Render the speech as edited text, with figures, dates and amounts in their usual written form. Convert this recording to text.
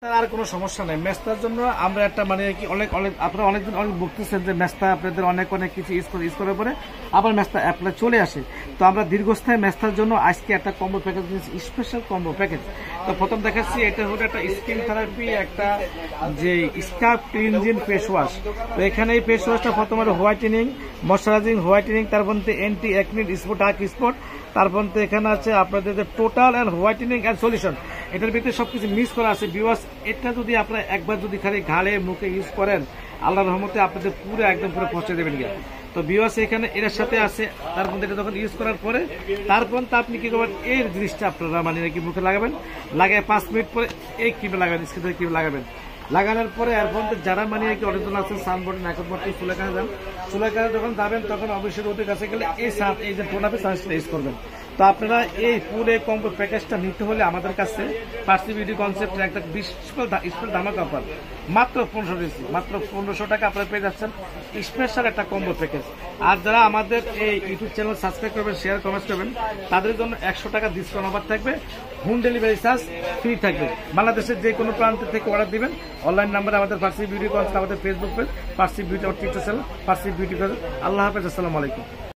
আর কোনো সমস্যা নাই। মেস্তার জন্য আমরা একটা মানে কি অনেক আপনারা অনেকদিন অনেক বলতেছেন যে মেস্তা আপনাদের অনেক কিছু ইউজ করার পরে আবার মেস্তা অ্যাপ্লাই চলে আসে। তো আমরা দীর্ঘস্থায়ী মেস্তার জন্য আজকে একটা কম্বো প্যাকেজ দিয়েছি, স্পেশাল কম্বো প্যাকেজ। তো প্রথম দেখাচ্ছি, এটা হলো একটা স্কিন থেরাপি, একটা যে স্কাল্প ক্লিনজিং ফেস ওয়াশ। তো এখানে এই ফেস ওয়াশটা প্রথমে হোয়াইটেনিং, ময়শ্চারাইজিং, হোয়াইটেনিং, তার মধ্যে anti acne spot, dark spot, তারপর এখানে আছে আপনাদের total and whitening and solution. এটার ভিতরে সবকিছু মিক্স করা আছে ভিউয়ার্স। এটা যদি আপনারা একবার যদি খালি ঘাড়ে মুখে ইউজ করেন, আল্লাহর রহমতে আপনাদের পুরো একদম পুরো পৌঁছে দেবেন গিয়া। তো ভিউয়ার্স এখানে এটার সাথে আছে, তার মধ্যে এটা যখন ইউজ করার পরে তারপর তো আপনি কি করবেন, এই জিনিসটা আপনারা মানে কি মুখে লাগাবেন, লাগায় 5 মিনিট পরে এই ক্রিমে লাগাবেন, স্কিনে ক্রিম লাগাবেন। লাগানোর পরে এরপর যারা মানে কি অরিজিনাল আছে সানবোর্ড নাকবোর্ড চুলাকানে যান, চুলাকানে যখন যাবেন তখন অবশ্যই রোদের কাছে গেলে এই যে টোনাপে সানস্ক্রিন ইউজ করবেন। তো আপনারা এই পুরো কম্বো প্যাকেজটা নিতে হলে আমাদের কাছে পার্সি বিউটি কনসেপ্টের একটা স্পেশাল ধামাকা অফার, মাত্র 1500 টাকা আপনারা পেয়ে যাচ্ছেন স্পেশাল একটা কম্বো প্যাকেজ। আর যারা আমাদের এই ইউটিউব চ্যানেল সাবস্ক্রাইব করবেন, শেয়ার কমেন্ট করবেন, তাদের জন্য 100 টাকা ডিসকাউন্ট অফার থাকবে, হোম ডেলিভারি চার্জ ফ্রি থাকবে। বাংলাদেশের যে কোনো প্রান্ত থেকে অর্ডার দিবেন, অনলাইন নাম্বারে আমাদের পার্সি বিউটি কনসেপ্ট, আমাদের ফেসবুক পেজ পার্সি বিউটি, আমার TikTok channel Parsi beauty concept. আল্লাহ হাফেজ, আসসালামু আলাইকুম।